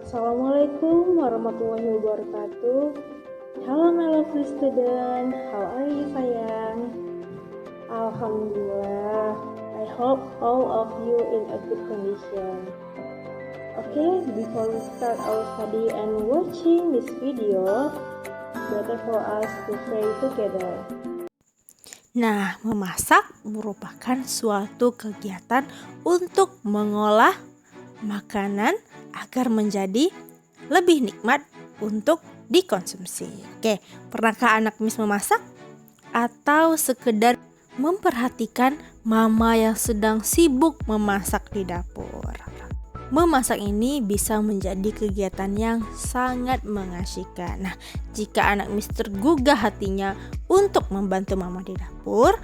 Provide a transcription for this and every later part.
Assalamualaikum warahmatullahi wabarakatuh. Halo my lovely student, how are you sayang? Alhamdulillah, I hope all of you in a good condition. Okay, before we start our study and watching this video, better for us to pray together. Nah, memasak merupakan suatu kegiatan untuk mengolah makanan agar menjadi lebih nikmat untuk dikonsumsi. Oke, pernahkah anak Miss memasak? Atau sekedar memperhatikan mama yang sedang sibuk memasak di dapur? Memasak ini bisa menjadi kegiatan yang sangat mengasyikkan. Nah, jika anak Miss tergugah hatinya untuk membantu mama di dapur,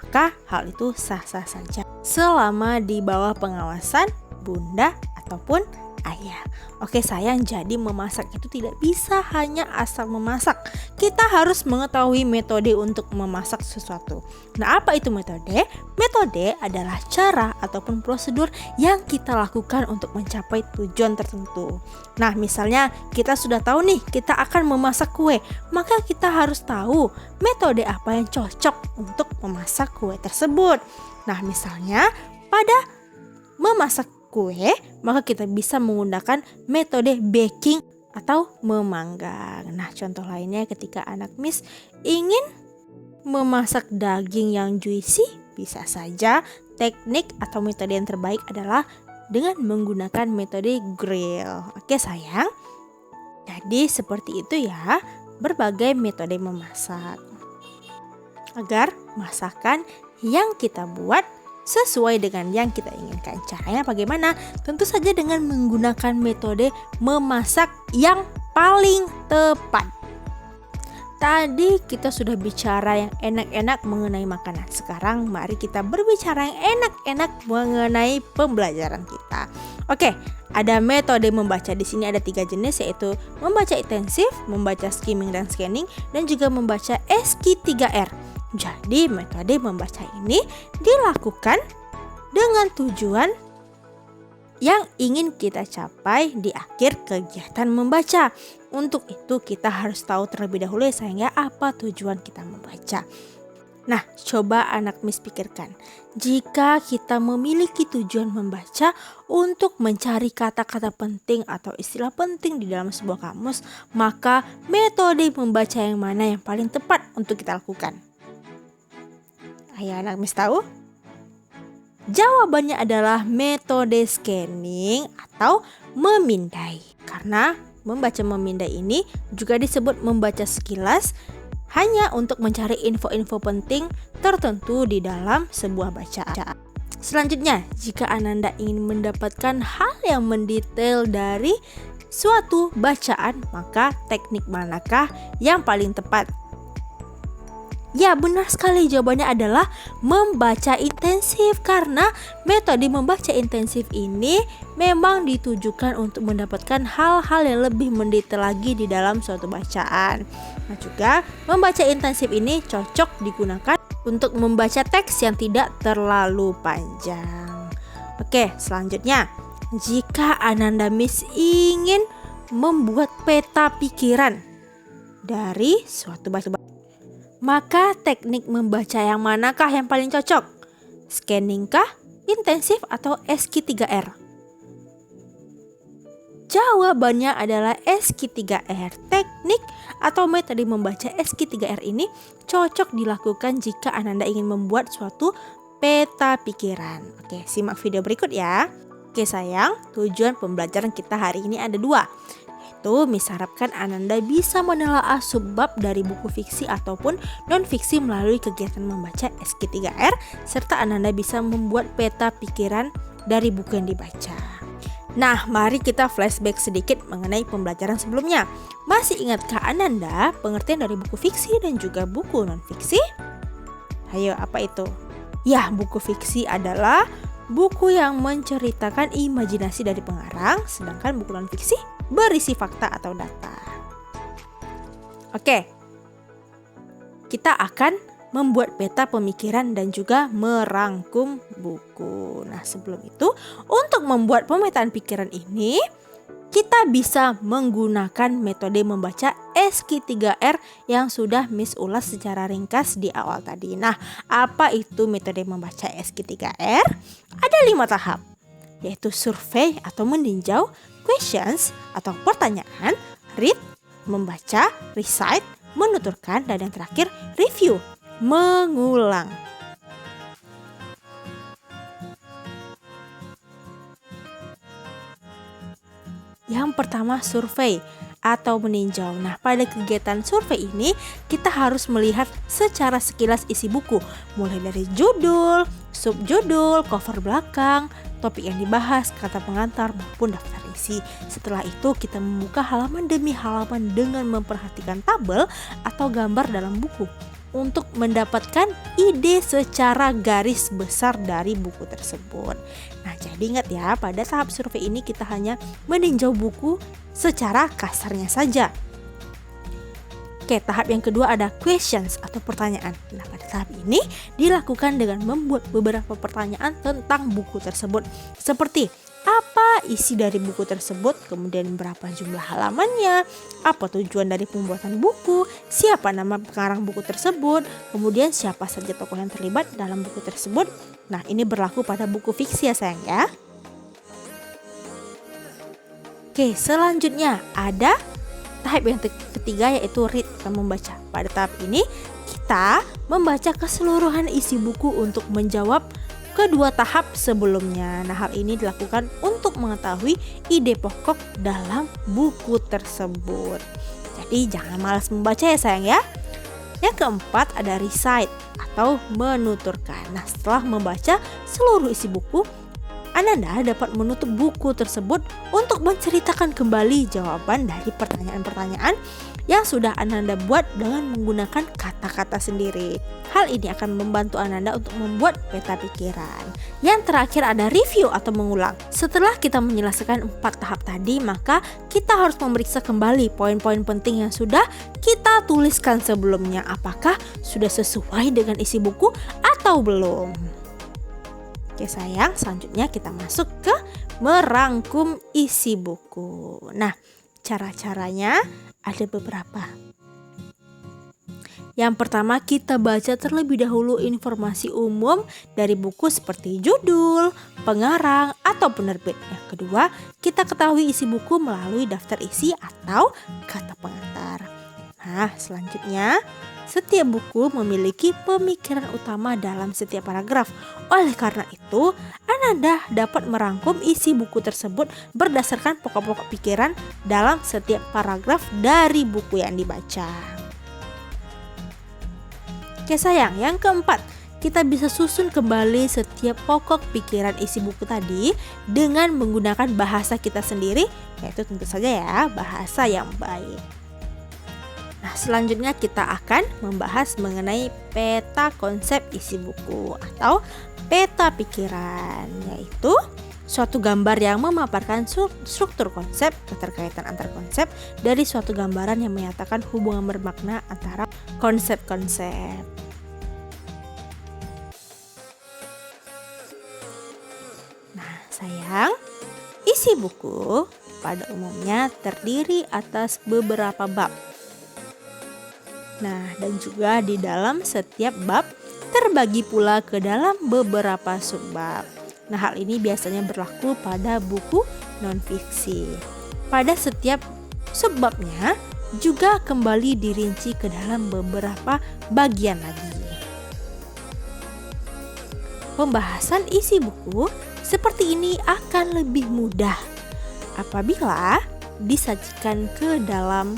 maka hal itu sah-sah saja selama di bawah pengawasan bunda ataupun ayah. Oke sayang, jadi memasak itu tidak bisa hanya asal memasak. Kita harus mengetahui metode untuk memasak sesuatu. Nah, apa itu metode? Metode adalah cara ataupun prosedur yang kita lakukan untuk mencapai tujuan tertentu. Nah, misalnya kita sudah tahu nih kita akan memasak kue, maka kita harus tahu metode apa yang cocok untuk memasak kue tersebut. Nah, misalnya pada memasak kue, maka kita bisa menggunakan metode baking atau memanggang. Nah, contoh lainnya ketika anak Miss ingin memasak daging yang juicy, bisa saja teknik atau metode yang terbaik adalah dengan menggunakan metode grill. Oke sayang, jadi seperti itu ya berbagai metode memasak agar masakan yang kita buat sesuai dengan yang kita inginkan. Caranya bagaimana? Tentu saja dengan menggunakan metode memasak yang paling tepat. Tadi kita sudah bicara yang enak-enak mengenai makanan. Sekarang mari kita berbicara yang enak-enak mengenai pembelajaran kita. Oke, ada metode membaca. Di sini ada 3 jenis, yaitu membaca intensif, membaca skimming dan scanning, dan juga membaca SQ3R. Jadi metode membaca ini dilakukan dengan tujuan yang ingin kita capai di akhir kegiatan membaca. Untuk itu kita harus tahu terlebih dahulu sehingga apa tujuan kita membaca. Nah, coba anak Miss pikirkan, jika kita memiliki tujuan membaca untuk mencari kata-kata penting atau istilah penting di dalam sebuah kamus, maka metode membaca yang mana yang paling tepat untuk kita lakukan? Ayo anak Miss tahu? Jawabannya adalah metode scanning atau memindai. Karena membaca memindai ini juga disebut membaca sekilas, hanya untuk mencari info-info penting tertentu di dalam sebuah bacaan. Selanjutnya, jika Ananda ingin mendapatkan hal yang mendetail dari suatu bacaan, maka teknik manakah yang paling tepat? Ya, benar sekali, jawabannya adalah membaca intensif, karena metode membaca intensif ini memang ditujukan untuk mendapatkan hal-hal yang lebih mendetail lagi di dalam suatu bacaan. Nah, juga membaca intensif ini cocok digunakan untuk membaca teks yang tidak terlalu panjang. Oke, selanjutnya, jika Ananda Miss ingin membuat peta pikiran dari suatu bacaan, maka teknik membaca yang manakah yang paling cocok? Scanning kah, intensif, atau SQ3R? Jawabannya adalah SQ3R. Teknik atau metode membaca SQ3R ini cocok dilakukan jika Ananda ingin membuat suatu peta pikiran. Oke, simak video berikut ya. Oke sayang, tujuan pembelajaran kita hari ini ada 2. Miss harapkan Ananda bisa menelaah subbab dari buku fiksi ataupun non-fiksi melalui kegiatan membaca SQ3R, serta Ananda bisa membuat peta pikiran dari buku yang dibaca. Nah, mari kita flashback sedikit mengenai pembelajaran sebelumnya. Masih ingatkah Ananda pengertian dari buku fiksi dan juga buku non-fiksi? Ayo, apa itu? Ya, buku fiksi adalah buku yang menceritakan imajinasi dari pengarang, sedangkan buku non-fiksi berisi fakta atau data. Oke, kita akan membuat peta pemikiran dan juga merangkum buku. Nah, sebelum itu, untuk membuat pemetaan pikiran ini, kita bisa menggunakan metode membaca SQ3R yang sudah Miss ulas secara ringkas di awal tadi. Nah, apa itu metode membaca SQ3R? Ada 5 tahap, yaitu survei atau meninjau, questions atau pertanyaan, read, membaca, recite, menuturkan, dan yang terakhir review, mengulang. Yang pertama, survei atau meninjau. Nah, pada kegiatan survei ini kita harus melihat secara sekilas isi buku, mulai dari judul, subjudul, cover belakang, topik yang dibahas, kata pengantar maupun daftar isi. Setelah itu kita membuka halaman demi halaman dengan memperhatikan tabel atau gambar dalam buku untuk mendapatkan ide secara garis besar dari buku tersebut. Nah, jadi ingat ya, pada tahap survei ini kita hanya meninjau buku secara kasarnya saja. Oke, tahap yang kedua ada questions atau pertanyaan. Nah, pada tahap ini dilakukan dengan membuat beberapa pertanyaan tentang buku tersebut. Seperti, apa isi dari buku tersebut, kemudian berapa jumlah halamannya, apa tujuan dari pembuatan buku, siapa nama pengarang buku tersebut, kemudian siapa saja tokoh yang terlibat dalam buku tersebut. Nah, ini berlaku pada buku fiksi ya sayang ya. Oke, selanjutnya ada tahap yang ketiga, yaitu read atau membaca. Pada tahap ini kita membaca keseluruhan isi buku untuk menjawab kedua tahap sebelumnya. Nah, hal ini dilakukan untuk mengetahui ide pokok dalam buku tersebut. Jadi jangan malas membaca ya sayang ya. Yang keempat ada recite atau menuturkan. Nah, setelah membaca seluruh isi buku, Ananda dapat menutup buku tersebut untuk menceritakan kembali jawaban dari pertanyaan-pertanyaan yang sudah Ananda buat dengan menggunakan kata-kata sendiri. Hal ini akan membantu Ananda untuk membuat peta pikiran. Yang terakhir ada review atau mengulang. Setelah kita menyelesaikan 4 tahap tadi, maka kita harus memeriksa kembali poin-poin penting yang sudah kita tuliskan sebelumnya. Apakah sudah sesuai dengan isi buku atau belum? Oke sayang, selanjutnya kita masuk ke merangkum isi buku. Nah, cara-caranya ada beberapa. Yang pertama, kita baca terlebih dahulu informasi umum dari buku seperti judul, pengarang, atau penerbit. Yang kedua, kita ketahui isi buku melalui daftar isi atau kata pengantar. Nah, selanjutnya, setiap buku memiliki pemikiran utama dalam setiap paragraf. Oleh karena itu, Ananda dapat merangkum isi buku tersebut berdasarkan pokok-pokok pikiran dalam setiap paragraf dari buku yang dibaca. Oke sayang, yang keempat, kita bisa susun kembali setiap pokok pikiran isi buku tadi dengan menggunakan bahasa kita sendiri, yaitu tentu saja ya, bahasa yang baik. Nah, selanjutnya kita akan membahas mengenai peta konsep isi buku atau peta pikiran, yaitu suatu gambar yang memaparkan struktur konsep, keterkaitan antar konsep dari suatu gambaran yang menyatakan hubungan bermakna antara konsep-konsep. Nah, sayang, isi buku pada umumnya terdiri atas beberapa bab. Nah, dan juga di dalam setiap bab terbagi pula ke dalam beberapa subbab. Nah, hal ini biasanya berlaku pada buku non-fiksi. Pada setiap subbabnya juga kembali dirinci ke dalam beberapa bagian lagi. Pembahasan isi buku seperti ini akan lebih mudah apabila disajikan ke dalam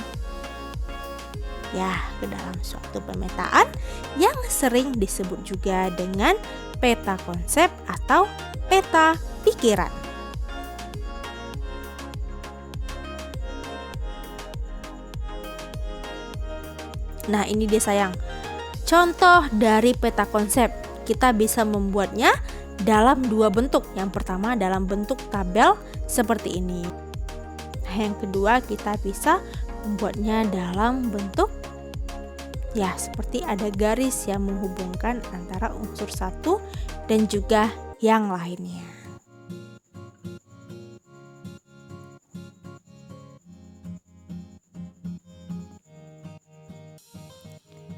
suatu pemetaan yang sering disebut juga dengan peta konsep atau peta pikiran. Nah, ini dia sayang, contoh dari peta konsep. Kita bisa membuatnya dalam 2 bentuk. Yang pertama dalam bentuk tabel seperti ini. Nah, yang kedua kita bisa membuatnya dalam bentuk seperti ada garis yang menghubungkan antara unsur satu dan juga yang lainnya.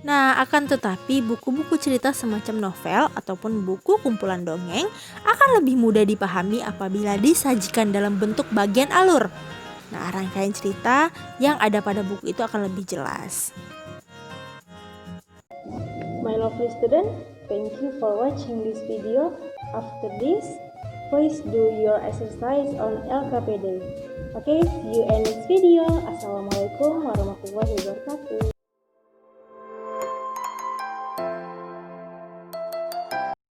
Nah, akan tetapi buku-buku cerita semacam novel ataupun buku kumpulan dongeng akan lebih mudah dipahami apabila disajikan dalam bentuk bagian alur. Nah, rangkaian cerita yang ada pada buku itu akan lebih jelas. My lovely student, thank you for watching this video. After this, please do your exercise on LKPD. Okay, see you in this video. Assalamualaikum warahmatullahi wabarakatuh.